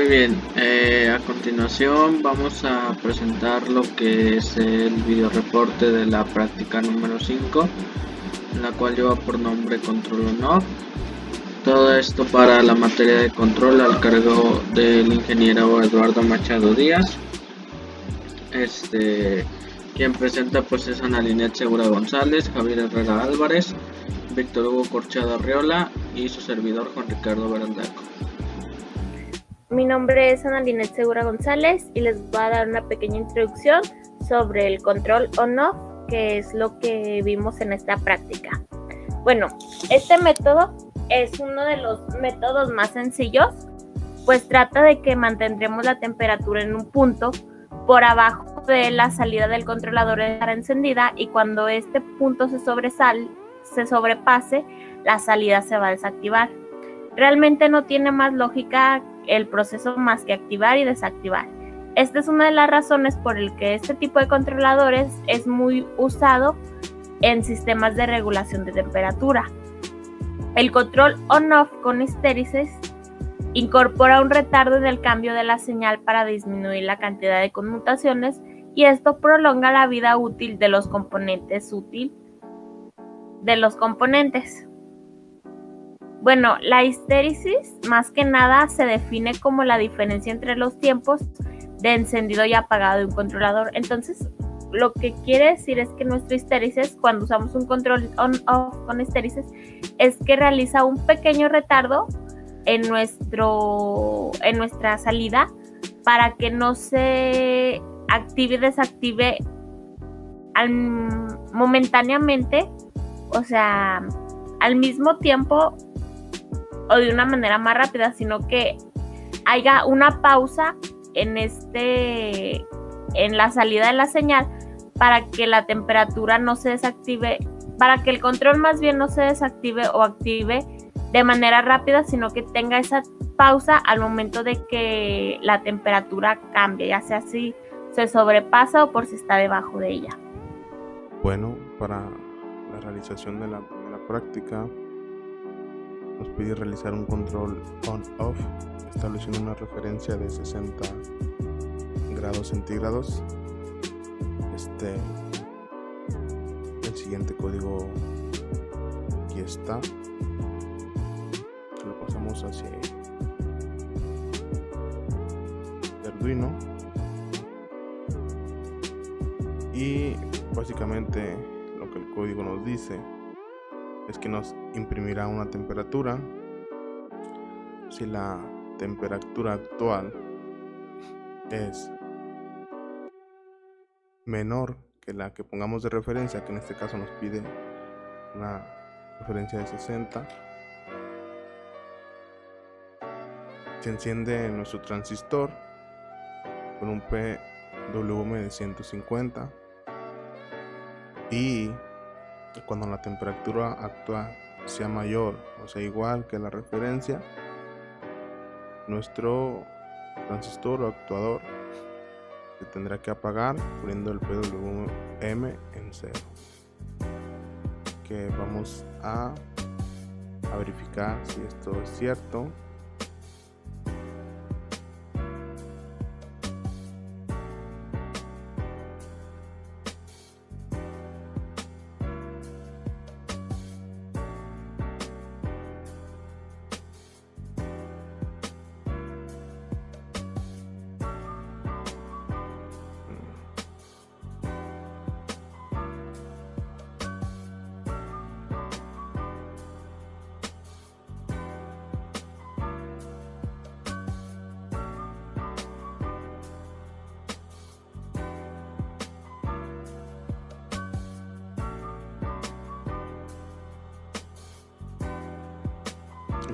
Muy bien, a continuación vamos a presentar lo que es el video reporte de la práctica número 5, en la cual lleva por nombre Control On-Off. Todo esto para la materia de control al cargo del ingeniero Eduardo Machado Díaz. Quien presenta pues es Ana Linet Segura González, Javier Herrera Álvarez, Víctor Hugo Corchado Arriola y su servidor Juan Ricardo Verandaco. Mi nombre es Ana Linet Segura González y les voy a dar una pequeña introducción sobre el control on-off, que es lo que vimos en esta práctica. Bueno, este método es uno de los métodos más sencillos, pues trata de que mantendremos la temperatura en un punto por abajo de la salida del controlador estará encendida, y cuando este punto se sobrepase, la salida se va a desactivar. Realmente no tiene más lógica el proceso más que activar y desactivar. Esta es una de las razones por el que este tipo de controladores es muy usado en sistemas de regulación de temperatura. El control on-off con histéresis incorpora un retardo en el cambio de la señal para disminuir la cantidad de conmutaciones, y esto prolonga la vida útil de los componentes Bueno, la histéresis más que nada se define como la diferencia entre los tiempos de encendido y apagado de un controlador. Entonces, lo que quiere decir es que nuestra histéresis, cuando usamos un control on-off con histéresis, es que realiza un pequeño retardo en nuestra salida para que no se active y desactive momentáneamente, o sea, al mismo tiempo o de una manera más rápida, sino que haya una pausa en la salida de la señal para que la temperatura no se desactive, para que el control más bien no se desactive o active de manera rápida, sino que tenga esa pausa al momento de que la temperatura cambie, ya sea si se sobrepasa o por si está debajo de ella. Bueno, para la realización de la primera práctica nos pide realizar un control on-off estableciendo una referencia de 60 grados centígrados. El siguiente código aquí está. Lo pasamos hacia Arduino y básicamente lo que el código nos dice es que nos imprimirá una temperatura. Si la temperatura actual es menor que la que pongamos de referencia, que en este caso nos pide una referencia de 60, se enciende nuestro transistor con un PWM de 150, y cuando la temperatura actual sea mayor o sea igual que la referencia, nuestro transistor o actuador se tendrá que apagar poniendo el PWM en 0. Que vamos a verificar si esto es cierto.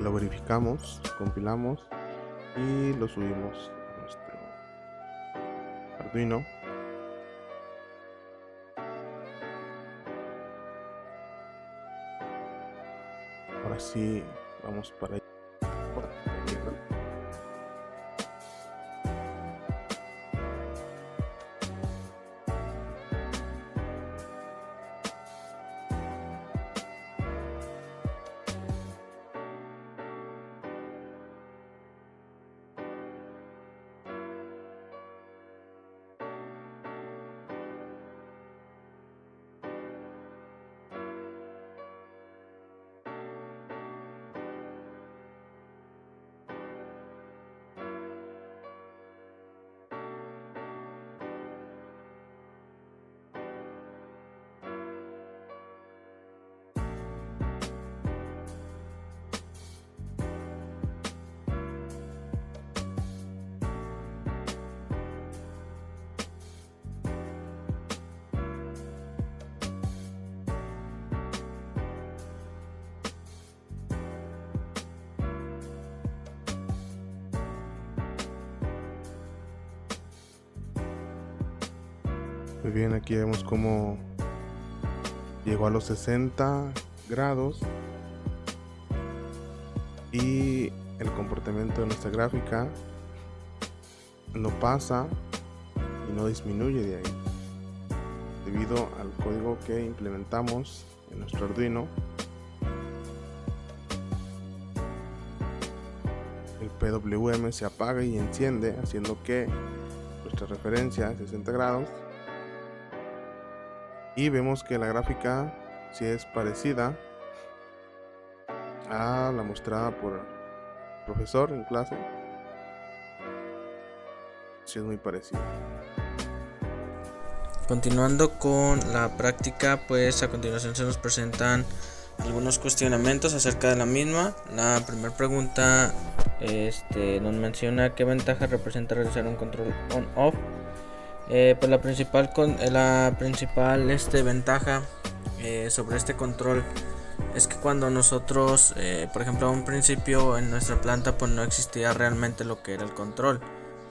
Lo verificamos, compilamos y lo subimos a nuestro Arduino. Ahora sí, vamos para allá. Muy bien, aquí vemos cómo llegó a los 60 grados y el comportamiento de nuestra gráfica no pasa y no disminuye de ahí, debido al código que implementamos en nuestro Arduino. El PWM se apaga y enciende, haciendo que nuestra referencia es 60 grados, y vemos que la gráfica sí es parecida a la mostrada por el profesor en clase. Sí es muy parecida. Continuando con la práctica, pues a continuación se nos presentan algunos cuestionamientos acerca de la misma. La primera pregunta nos menciona qué ventaja representa realizar un control on-off. Pues la principal ventaja sobre este control es que cuando nosotros, por ejemplo, a un principio en nuestra planta, pues no existía realmente lo que era el control,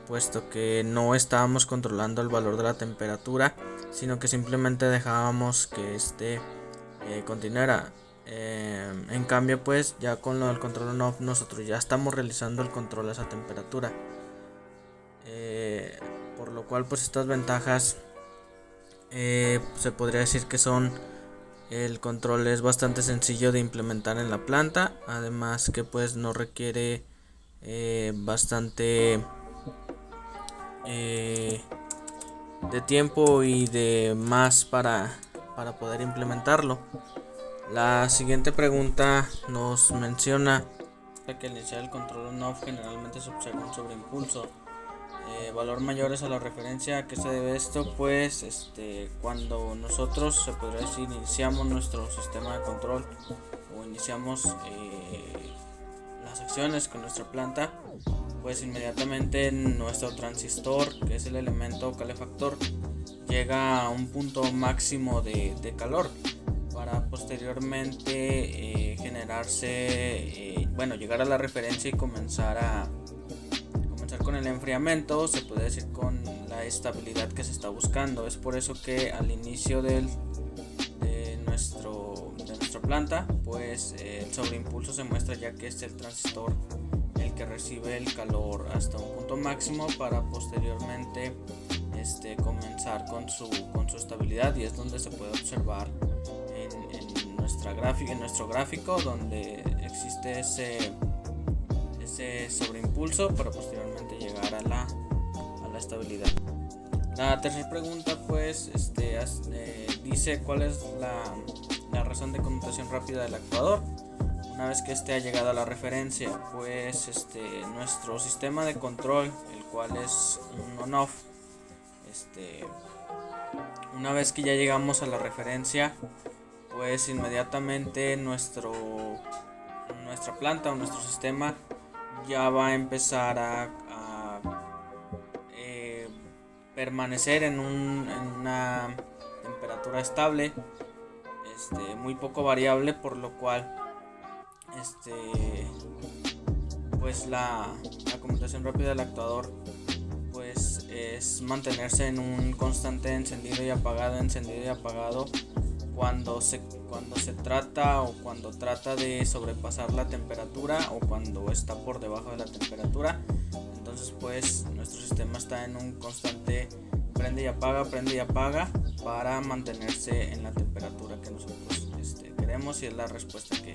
puesto que no estábamos controlando el valor de la temperatura, sino que simplemente dejábamos que continuara. En cambio, pues ya con lo del control on-off nosotros ya estamos realizando el control a esa temperatura, por lo cual pues estas ventajas se podría decir que son: el control es bastante sencillo de implementar en la planta, además que pues no requiere bastante de tiempo y de más para poder implementarlo. La siguiente pregunta nos menciona que al iniciar el control on-off generalmente se observa un sobreimpulso. Valor mayores a la referencia. ¿A qué se debe esto? Pues cuando nosotros, se podría decir, iniciamos nuestro sistema de control o iniciamos las acciones con nuestra planta, pues inmediatamente nuestro transistor, que es el elemento calefactor, llega a un punto máximo de calor para posteriormente llegar a la referencia y comenzar con el enfriamiento, se puede decir con la estabilidad que se está buscando. Es por eso que al inicio de nuestra planta, pues el sobreimpulso se muestra, ya que es el transistor el que recibe el calor hasta un punto máximo para posteriormente comenzar con su estabilidad, y es donde se puede observar en nuestro gráfico, donde existe ese sobreimpulso para posteriormente llegar a la estabilidad. La tercera pregunta pues dice cuál es la razón de conmutación rápida del actuador. Una vez que ha llegado a la referencia, pues nuestro sistema de control, el cual es un on-off, una vez que ya llegamos a la referencia, pues inmediatamente nuestra planta o nuestro sistema ya va a empezar a permanecer en una temperatura estable, muy poco variable, por lo cual pues la conmutación rápida del actuador pues es mantenerse en un constante encendido y apagado cuando se trata de sobrepasar la temperatura o cuando está por debajo de la temperatura. Entonces pues nuestro sistema está en un constante prende y apaga para mantenerse en la temperatura que nosotros queremos, y es la respuesta que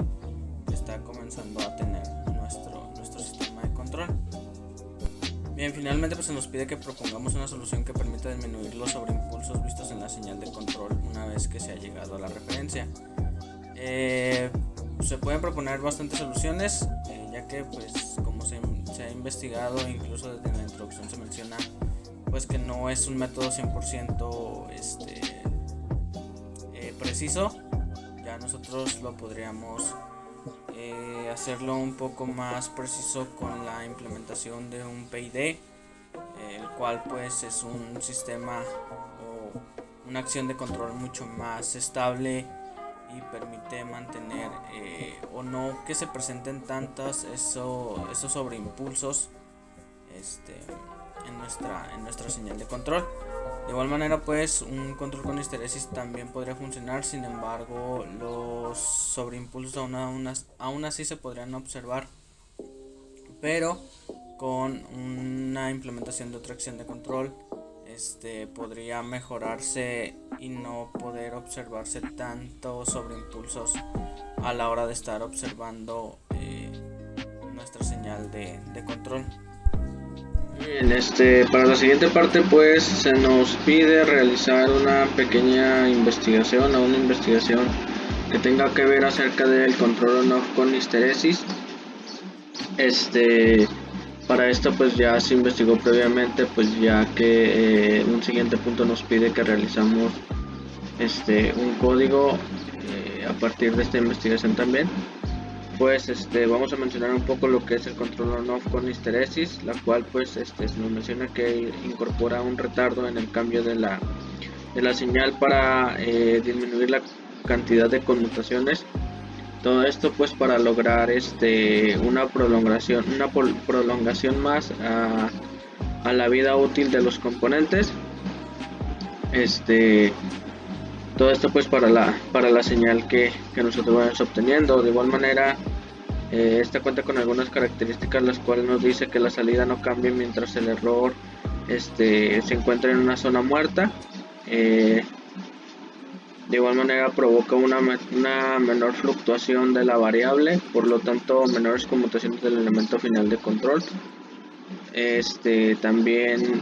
está comenzando a tener nuestro sistema de control. Bien, finalmente pues se nos pide que propongamos una solución que permita disminuir los sobreimpulsos vistos en la señal de control una vez que se ha llegado a la referencia. Se pueden proponer bastantes soluciones, ya que pues como se ha investigado, incluso desde la introducción se menciona pues que no es un método 100% preciso. Ya nosotros lo podríamos hacerlo un poco más preciso con la implementación de un PID, el cual pues es un sistema o una acción de control mucho más estable y permite mantener o no que se presenten tantos esos sobreimpulsos en nuestra señal de control. De igual manera, pues un control con histeresis también podría funcionar, sin embargo los sobreimpulsos aún así se podrían observar, pero con una implementación de otra acción de control podría mejorarse y no poder observarse tanto sobreimpulsos a la hora de estar observando nuestra señal de control. Bien, para la siguiente parte pues se nos pide realizar una pequeña investigación o una investigación que tenga que ver acerca del control on-off con histeresis. Para esto pues ya se investigó previamente, pues ya que un siguiente punto nos pide que realizamos un código a partir de esta investigación también. Pues vamos a mencionar un poco lo que es el control on-off con histeresis, la cual pues se nos menciona que incorpora un retardo en el cambio de la señal para disminuir la cantidad de conmutaciones. Todo esto pues para lograr una prolongación más a la vida útil de los componentes. Todo esto pues para la señal que nosotros vamos obteniendo. De igual manera, esta cuenta con algunas características las cuales nos dice que la salida no cambie mientras el error se encuentra en una zona muerta. De igual manera provoca una menor fluctuación de la variable, por lo tanto menores conmutaciones del elemento final de control. También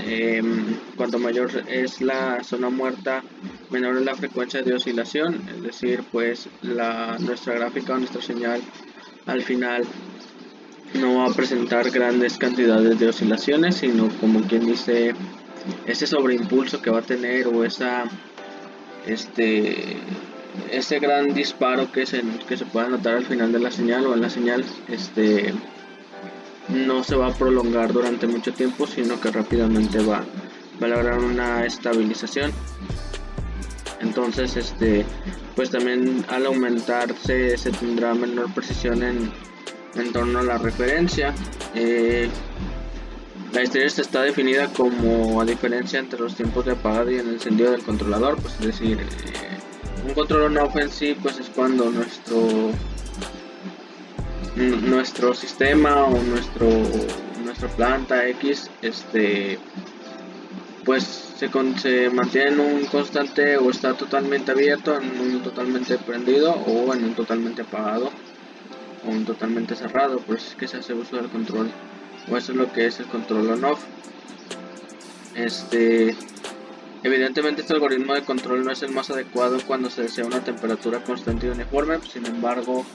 cuanto mayor es la zona muerta, menor es la frecuencia de oscilación, es decir, pues nuestra gráfica o nuestra señal al final no va a presentar grandes cantidades de oscilaciones, sino como quien dice, ese sobreimpulso que va a tener o ese gran disparo que se puede notar al final de la señal o en la señal, no se va a prolongar durante mucho tiempo, sino que rápidamente va a lograr una estabilización. Entonces pues también al aumentarse se tendrá menor precisión en torno a la referencia. La histeresis está definida como a diferencia entre los tiempos de apagado y el encendido del controlador, pues es decir, un control on-off en sí pues es cuando nuestro sistema o nuestra planta X pues se mantiene en un constante o está totalmente abierto, en un totalmente prendido o en un totalmente apagado o un totalmente cerrado, pues es que se hace uso del control, o eso es lo que es el control on-off. Evidentemente este algoritmo de control no es el más adecuado cuando se desea una temperatura constante y uniforme, sin embargo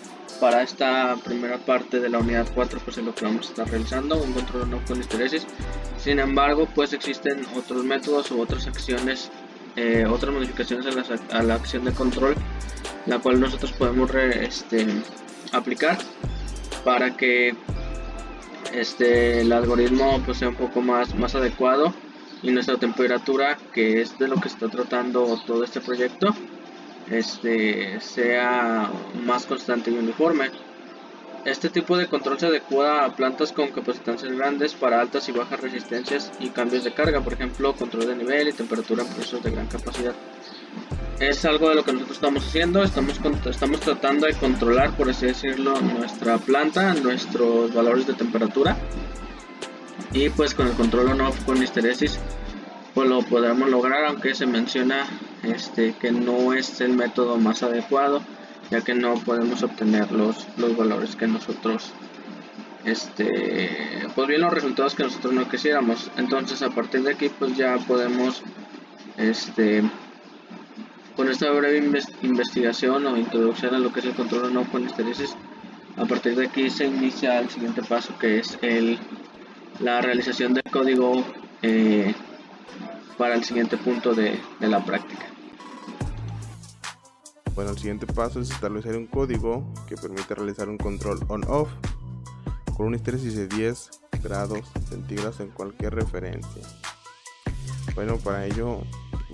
para esta primera parte de la unidad 4 pues es lo que vamos a estar realizando, un control on-off con histeresis. Sin embargo pues existen otros métodos u otras acciones, otras modificaciones a la acción de control, la cual nosotros podemos aplicar para que el algoritmo pues sea un poco más adecuado y nuestra temperatura, que es de lo que está tratando todo este proyecto, sea más constante y uniforme. Este tipo de control se adecua a plantas con capacitancias grandes para altas y bajas resistencias y cambios de carga, por ejemplo control de nivel y temperatura en procesos de gran capacidad. Es algo de lo que nosotros estamos haciendo, estamos tratando de controlar, por así decirlo, nuestra planta, nuestros valores de temperatura, y pues con el control on-off con histeresis pues lo podremos lograr, aunque se menciona que no es el método más adecuado, ya que no podemos obtener los valores que nosotros pues bien los resultados que nosotros no quisiéramos. Entonces a partir de aquí pues ya podemos con esta breve investigación o introducción a lo que es el control on-off con histeresis, a partir de aquí se inicia el siguiente paso, que es la realización del código para el siguiente punto de la práctica. Bueno, el siguiente paso es establecer un código que permite realizar un control on-off con una histeresis de 10 grados centígrados en cualquier referencia. Bueno, para ello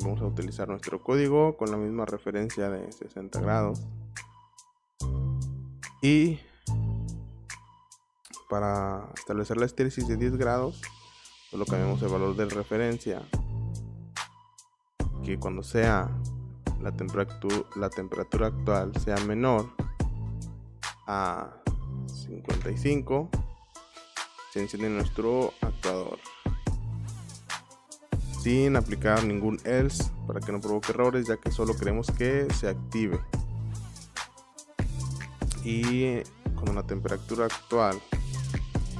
vamos a utilizar nuestro código con la misma referencia de 60 grados, y para establecer la histeresis de 10 grados solo cambiamos el valor de referencia que cuando sea la temperatura actual sea menor a 55, se enciende nuestro actuador sin aplicar ningún else para que no provoque errores, ya que solo queremos que se active. Y cuando la temperatura actual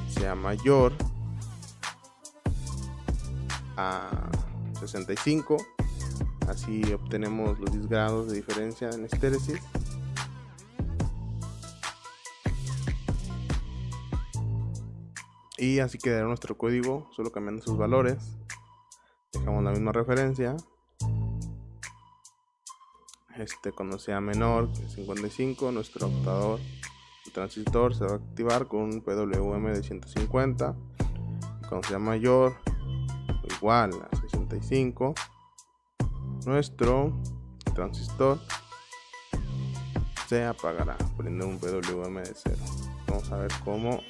sea mayor a 65, así obtenemos los 10 grados de diferencia en estéresis. Y así quedará nuestro código, solo cambiando sus valores. Dejamos la misma referencia. Cuando sea menor que 55, nuestro adaptador, el transistor, se va a activar con un PWM de 150. Y cuando sea mayor o igual a 65, nuestro transistor se apagará poniendo un PWM de 0. Vamos a ver cómo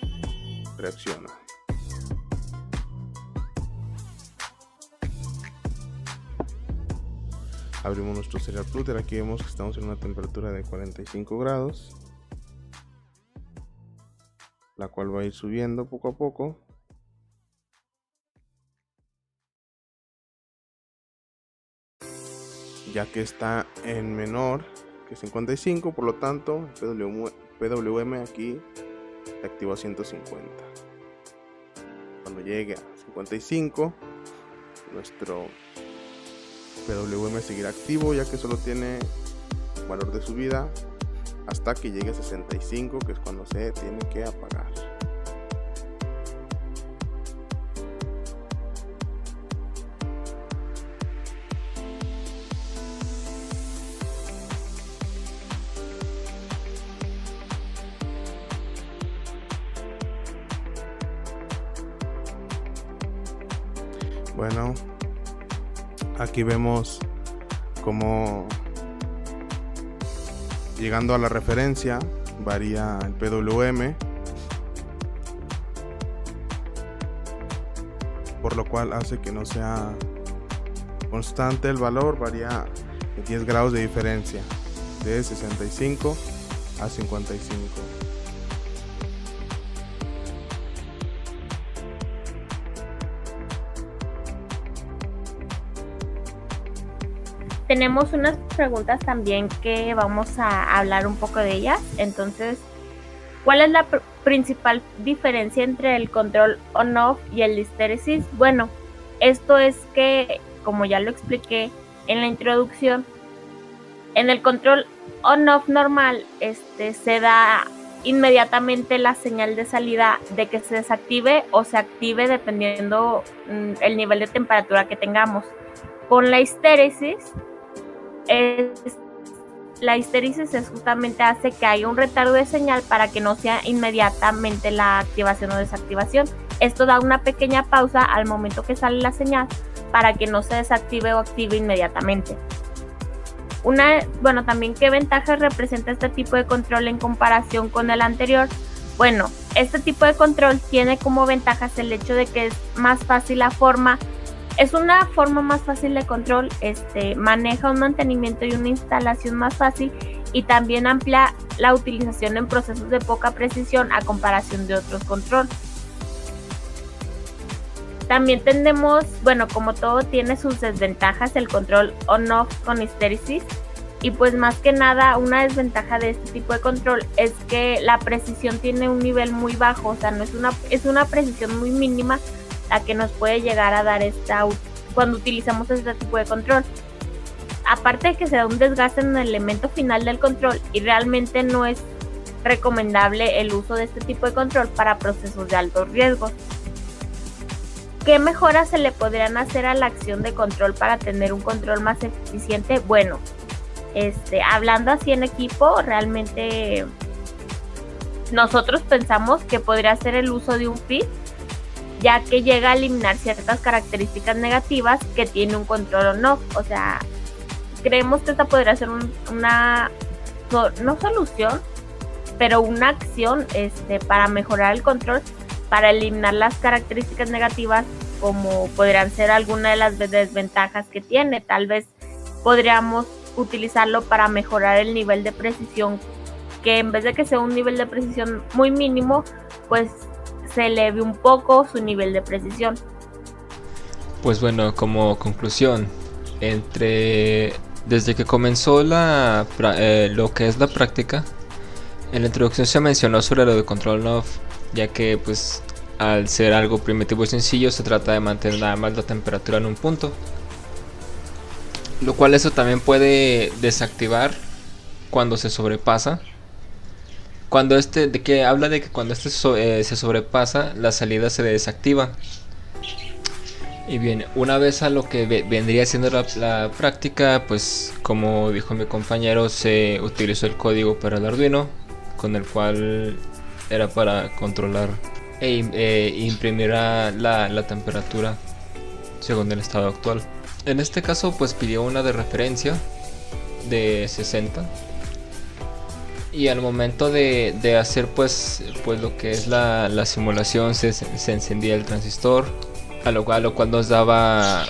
reacciona. Abrimos nuestro serial plotter. Aquí vemos que estamos en una temperatura de 45 grados, la cual va a ir subiendo poco a poco. Ya que está en menor que 55, por lo tanto el PWM aquí se activa a 150. Cuando llegue a 55, nuestro PWM seguirá activo, ya que solo tiene valor de subida hasta que llegue a 65, que es cuando se tiene que apagar. Bueno, aquí vemos cómo, llegando a la referencia, varía el PWM, por lo cual hace que no sea constante el valor, varía de 10 grados de diferencia, de 65 a 55. Tenemos unas preguntas también que vamos a hablar un poco de ellas. Entonces, ¿cuál es la principal diferencia entre el control on-off y el histéresis? Bueno, esto es que, como ya lo expliqué en la introducción, en el control on-off normal se da inmediatamente la señal de salida de que se desactive o se active dependiendo el nivel de temperatura que tengamos. Con la histéresis, la histéresis es justamente hace que haya un retardo de señal para que no sea inmediatamente la activación o desactivación. Esto da una pequeña pausa al momento que sale la señal para que no se desactive o active inmediatamente. También, ¿qué ventajas representa este tipo de control en comparación con el anterior? Bueno, este tipo de control tiene como ventajas el hecho de que es más fácil es una forma más fácil de control, maneja un mantenimiento y una instalación más fácil y también amplia la utilización en procesos de poca precisión a comparación de otros controles. También tenemos, como todo tiene sus desventajas, el control on-off con histéresis, y pues más que nada una desventaja de este tipo de control es que la precisión tiene un nivel muy bajo, o sea, es una precisión muy mínima la que nos puede llegar a dar cuando utilizamos este tipo de control. Aparte de que se da un desgaste en el elemento final del control y realmente no es recomendable el uso de este tipo de control para procesos de altos riesgos. ¿Qué mejoras se le podrían hacer a la acción de control para tener un control más eficiente? Bueno, hablando así en equipo, realmente nosotros pensamos que podría ser el uso de un FIT, ya que llega a eliminar ciertas características negativas que tiene un control on-off. O sea, creemos que esta podría ser no solución, pero una acción para mejorar el control, para eliminar las características negativas, como podrían ser algunas de las desventajas que tiene. Tal vez podríamos utilizarlo para mejorar el nivel de precisión, que en vez de que sea un nivel de precisión muy mínimo, pues se eleve un poco su nivel de precisión. Pues bueno, como conclusión, desde que comenzó lo que es la práctica, en la introducción se mencionó sobre lo de control on-off, ya que pues al ser algo primitivo y sencillo se trata de mantener nada más la temperatura en un punto, lo cual eso también puede desactivar cuando se sobrepasa. Habla de que cuando se sobrepasa, la salida se desactiva. Y bien, una vez a lo que vendría siendo la práctica, pues como dijo mi compañero, se utilizó el código para el Arduino, con el cual era para controlar e imprimir la temperatura según el estado actual. En este caso pues pidió una de referencia de 60, y al momento de hacer pues lo que es la simulación se encendía el transistor, a lo cual nos daba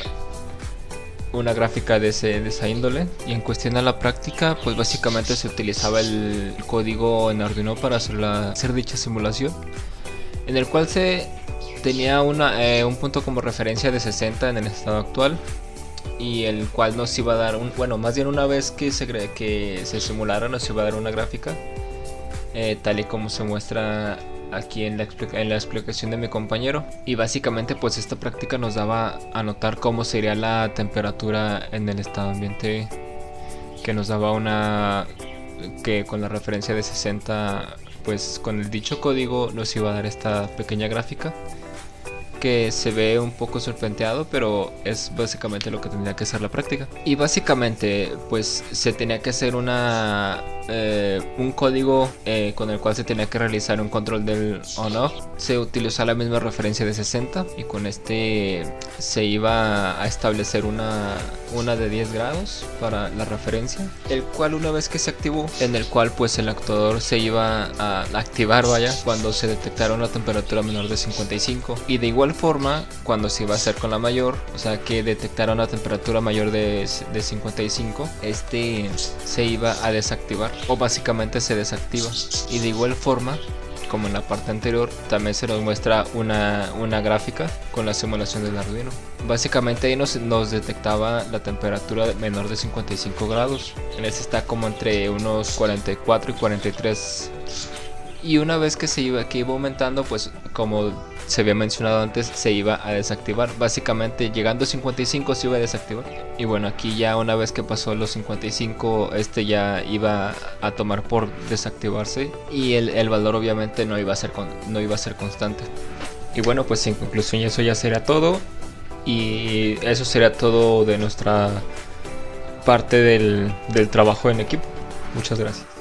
una gráfica de esa índole. Y en cuestión a la práctica, pues básicamente se utilizaba el código en Arduino para hacer dicha simulación, en el cual se tenía un punto como referencia de 60 en el estado actual, y el cual nos iba a dar más bien una vez que se simulara, nos iba a dar una gráfica tal y como se muestra aquí en la explicación de mi compañero. Y básicamente pues esta práctica nos daba a notar cómo sería la temperatura en el estado ambiente, que nos daba que con la referencia de 60, pues con el dicho código nos iba a dar esta pequeña gráfica, que se ve un poco serpenteado, pero es básicamente lo que tendría que ser la práctica. Y básicamente pues se tenía que hacer un código con el cual se tenía que realizar un control del on-off. Se utilizó la misma referencia de 60, y con se iba a establecer una de 10 grados para la referencia, el cual una vez que se activó, en el cual pues el actuador se iba a activar cuando se detectara una temperatura menor de 55, y de igual forma cuando se iba a hacer con la mayor, o sea que detectara una temperatura mayor de 55, se iba a desactivar, o básicamente se desactiva. Y de igual forma, como en la parte anterior, también se nos muestra una gráfica con la simulación del Arduino. Básicamente ahí nos detectaba la temperatura menor de 55 grados. En este está como entre unos 44 y 43. Y una vez que iba aumentando, pues como se había mencionado antes, se iba a desactivar. Básicamente llegando a 55 se iba a desactivar. Y bueno, aquí ya una vez que pasó los 55, ya iba a tomar por desactivarse, y el valor obviamente no iba a ser constante. Y bueno, pues en conclusión eso ya sería todo. Y eso sería todo de nuestra parte del trabajo en equipo. Muchas gracias.